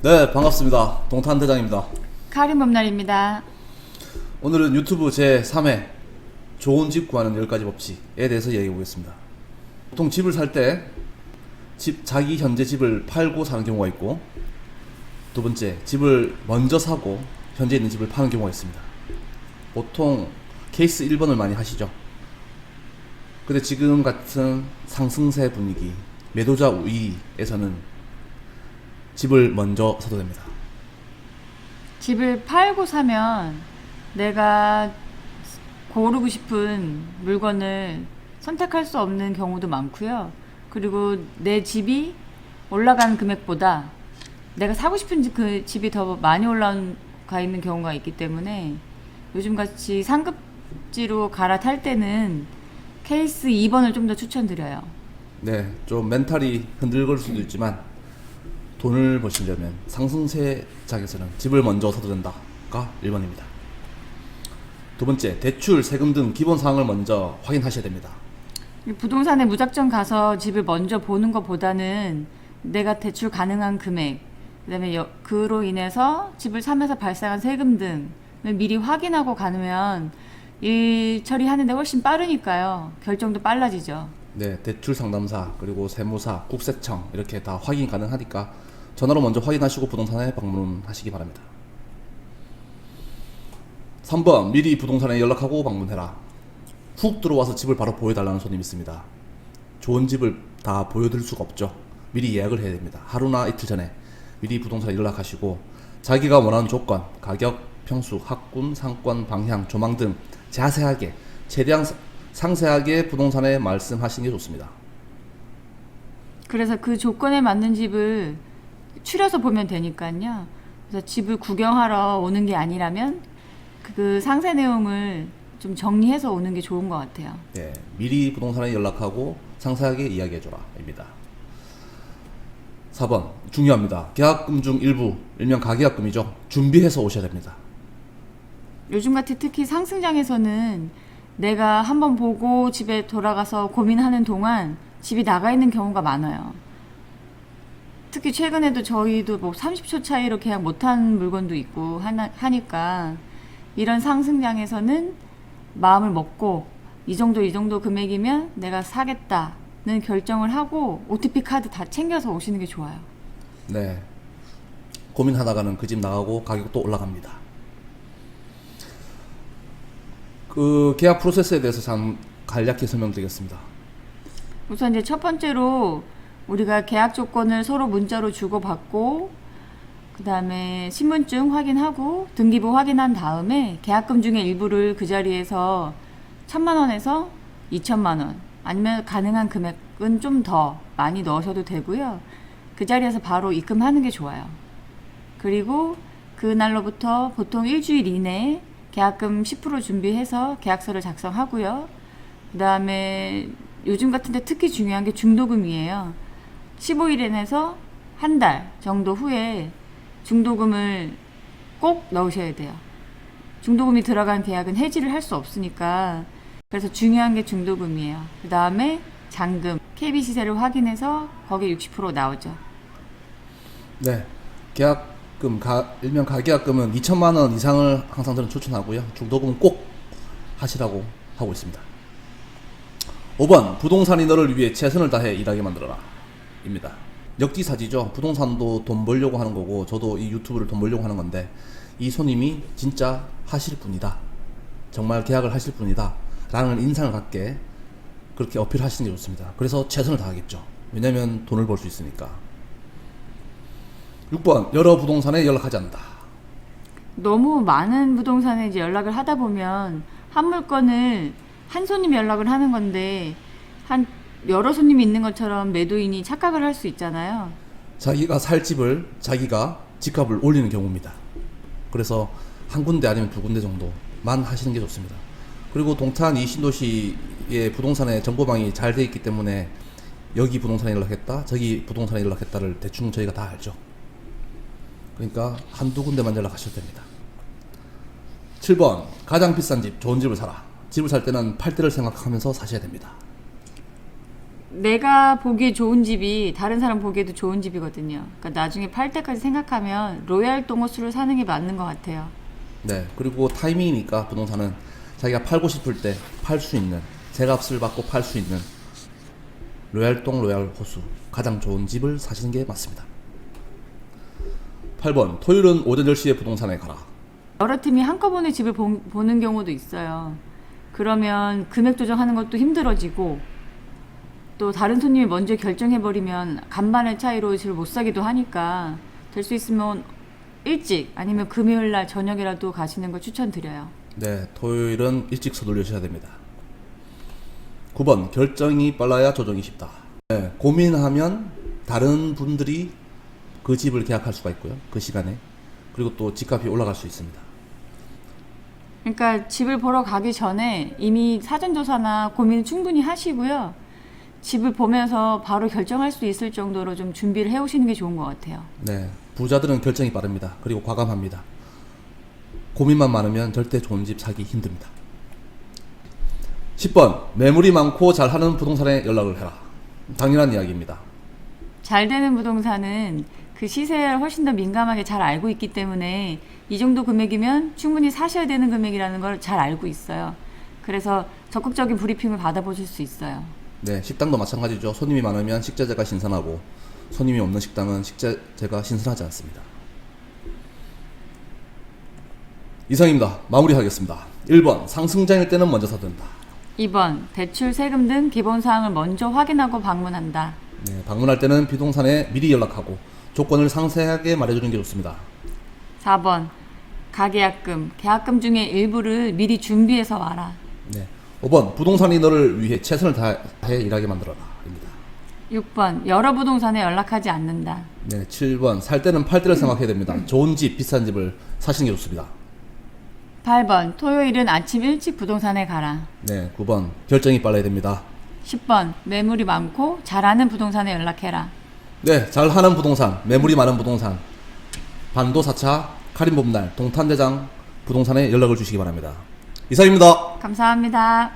네, 반갑습니다. 동탄대장입니다. 카린 범날입니다. 오늘은 유튜브 제3회 좋은 집 구하는 10가지 법칙에 대해서 얘기해 보겠습니다. 보통 집을 살 때 자기 현재 집을 팔고 사는 경우가 있고, 두 번째, 집을 먼저 사고 현재 있는 집을 파는 경우가 있습니다. 보통 케이스 1번을 많이 하시죠. 근데 지금 같은 상승세 분위기, 매도자 우위에서는 집을 먼저 사도 됩니다. 집을 팔고 사면 내가 고르고 싶은 물건을 선택할 수 없는 경우도 많고요. 그리고 내 집이 올라간 금액보다 내가 사고 싶은 그 집이 더 많이 올라가 있는 경우가 있기 때문에 요즘같이 상급지로 갈아탈 때는 케이스 2번을 좀 더 추천드려요. 네, 좀 멘탈이 흔들걸 수도 있지만 돈을 버시려면 상승세 장에서는 집을 먼저 사도 된다가 1번입니다. 두 번째, 대출, 세금 등 기본 사항을 먼저 확인하셔야 됩니다. 부동산에 무작정 가서 집을 먼저 보는 것보다는 내가 대출 가능한 금액, 그다음에 그로 인해서 집을 사면서 발생한 세금 등을 미리 확인하고 가면 일 처리하는데 훨씬 빠르니까요. 결정도 빨라지죠. 네, 대출 상담사, 그리고 세무사, 국세청 이렇게 다 확인 가능하니까 전화로 먼저 확인하시고 부동산에 방문하시기 바랍니다. 3번, 미리 부동산에 연락하고 방문해라. 훅 들어와서 집을 바로 보여달라는 손님이 있습니다. 좋은 집을 다 보여드릴 수가 없죠. 미리 예약을 해야 됩니다. 하루나 이틀 전에 미리 부동산에 연락하시고 자기가 원하는 조건, 가격, 평수, 학군, 상권, 방향, 조망 등 자세하게, 최대한 상세하게 부동산에 말씀하시는 게 좋습니다. 그래서 그 조건에 맞는 집을 추려서 보면 되니까요. 그래서 집을 구경하러 오는 게 아니라면 그 상세 내용을 좀 정리해서 오는 게 좋은 것 같아요. 네, 미리 부동산에 연락하고 상세하게 이야기해줘라 입니다. 4번, 중요합니다. 계약금 중 일부, 일명 가계약금이죠. 준비해서 오셔야 됩니다. 요즘같이 특히 상승장에서는 내가 한번 보고 집에 돌아가서 고민하는 동안 집이 나가 있는 경우가 많아요. 특히 최근에도 저희도 뭐 30초 차이로 계약 못한 물건도 있고 하니까 이런 상승장에서는 마음을 먹고 이 정도 금액이면 내가 사겠다는 결정을 하고 OTP 카드 다 챙겨서 오시는 게 좋아요. 네, 고민하다가는 그 집 나가고 가격도 올라갑니다. 그 계약 프로세스에 대해서 참 간략히 설명드리겠습니다. 우선 이제 첫 번째로 우리가 계약 조건을 서로 문자로 주고받고 그 다음에 신분증 확인하고 등기부 확인한 다음에 계약금 중에 일부를 그 자리에서 1,000만 원에서 2,000만 원 아니면 가능한 금액은 좀 더 많이 넣으셔도 되고요. 그 자리에서 바로 입금하는 게 좋아요. 그리고 그날로부터 보통 일주일 이내에 계약금 10% 준비해서 계약서를 작성하고요. 그 다음에 요즘 같은데 특히 중요한 게 중도금이에요. 15일에서 한 달 정도 후에 중도금을 꼭 넣으셔야 돼요. 중도금이 들어간 계약은 해지를 할 수 없으니까. 그래서 중요한 게 중도금이에요. 그 다음에 잔금, KB 시세를 확인해서 거기에 60% 나오죠. 네, 계약금, 일명 가계약금은 2,000만 원 이상을 항상 저는 추천하고요. 중도금은 꼭 하시라고 하고 있습니다. 5번, 부동산이 너를 위해 최선을 다해 일하게 만들어라 입니다. 역지사지죠. 부동산도 돈 벌려고 하는 거고 저도 이 유튜브를 돈 벌려고 하는 건데 이 손님이 진짜 하실 분이다, 정말 계약을 하실 분이다 라는 인상을 갖게 그렇게 어필하시는 게 좋습니다. 그래서 최선을 다하겠죠. 왜냐면 돈을 벌 수 있으니까. 6번, 여러 부동산에 연락하지 않는다. 너무 많은 부동산에 이제 연락을 하다 보면 한 물건을 한 손님이 연락을 하는 건데 한 여러 손님이 있는 것처럼 매도인이 착각을 할 수 있잖아요. 자기가 살 집을 자기가 집값을 올리는 경우입니다. 그래서 한 군데 아니면 두 군데 정도만 하시는 게 좋습니다. 그리고 동탄 이 신도시의 부동산의 정보망이 잘 돼 있기 때문에 여기 부동산에 연락했다, 저기 부동산에 연락했다를 대충 저희가 다 알죠. 그러니까 한두 군데만 연락하셔도 됩니다. 7번, 가장 비싼 집, 좋은 집을 사라. 집을 살 때는 팔 때를 생각하면서 사셔야 됩니다. 내가 보기에 좋은 집이 다른 사람 보기에도 좋은 집이거든요. 그러니까 나중에 팔 때까지 생각하면 로얄 동호수를 사는 게 맞는 것 같아요. 네, 그리고 타이밍이니까 부동산은 자기가 팔고 싶을 때 팔 수 있는, 제값을 받고 팔 수 있는 로얄동 로얄 호수 가장 좋은 집을 사시는 게 맞습니다. 8번 토요일은 오전 10시에 부동산에 가라. 여러 팀이 한꺼번에 집을 보는 경우도 있어요. 그러면 금액 조정하는 것도 힘들어지고 또 다른 손님이 먼저 결정해버리면 간만의 차이로 집을 못 사기도 하니까 될 수 있으면 일찍 아니면 금요일날 저녁이라도 가시는 걸 추천드려요. 네, 토요일은 일찍 서둘러셔야 됩니다. 9번 결정이 빨라야 조정이 쉽다. 네, 고민하면 다른 분들이 그 집을 계약할 수가 있고요. 그 시간에. 그리고 또 집값이 올라갈 수 있습니다. 그러니까 집을 보러 가기 전에 이미 사전조사나 고민을 충분히 하시고요. 집을 보면서 바로 결정할 수 있을 정도로 좀 준비를 해오시는 게 좋은 것 같아요. 네, 부자들은 결정이 빠릅니다. 그리고 과감합니다. 고민만 많으면 절대 좋은 집 사기 힘듭니다. 10번 매물이 많고 잘하는 부동산에 연락을 해라. 당연한 이야기입니다. 잘 되는 부동산은 그 시세에 훨씬 더 민감하게 잘 알고 있기 때문에 이 정도 금액이면 충분히 사셔야 되는 금액이라는 걸 잘 알고 있어요. 그래서 적극적인 브리핑을 받아보실 수 있어요. 네, 식당도 마찬가지죠. 손님이 많으면 식자재가 신선하고 손님이 없는 식당은 식자재가 신선하지 않습니다. 이상입니다. 마무리하겠습니다. 1번 상승장일 때는 먼저 사둔다. 2번 대출, 세금 등 기본사항을 먼저 확인하고 방문한다. 네, 방문할 때는 비동산에 미리 연락하고 조건을 상세하게 말해주는 게 좋습니다. 4번 가계약금, 계약금 중에 일부를 미리 준비해서 와라. 네, 5번 부동산이 너를 위해 최선을 다해 일하게 만들어라 입니다. 6번 여러 부동산에 연락하지 않는다. 네, 7번 살 때는 팔 때를 생각해야 됩니다. 좋은 집, 비싼 집을 사시는 게 좋습니다. 8번 토요일은 아침 일찍 부동산에 가라. 네, 9번 결정이 빨라야 됩니다. 10번 매물이 많고 잘하는 부동산에 연락해라. 네, 잘하는 부동산, 매물이 많은 부동산, 반도 4차, 카림봄날, 동탄대장 부동산에 연락을 주시기 바랍니다. 이상입니다. 감사합니다.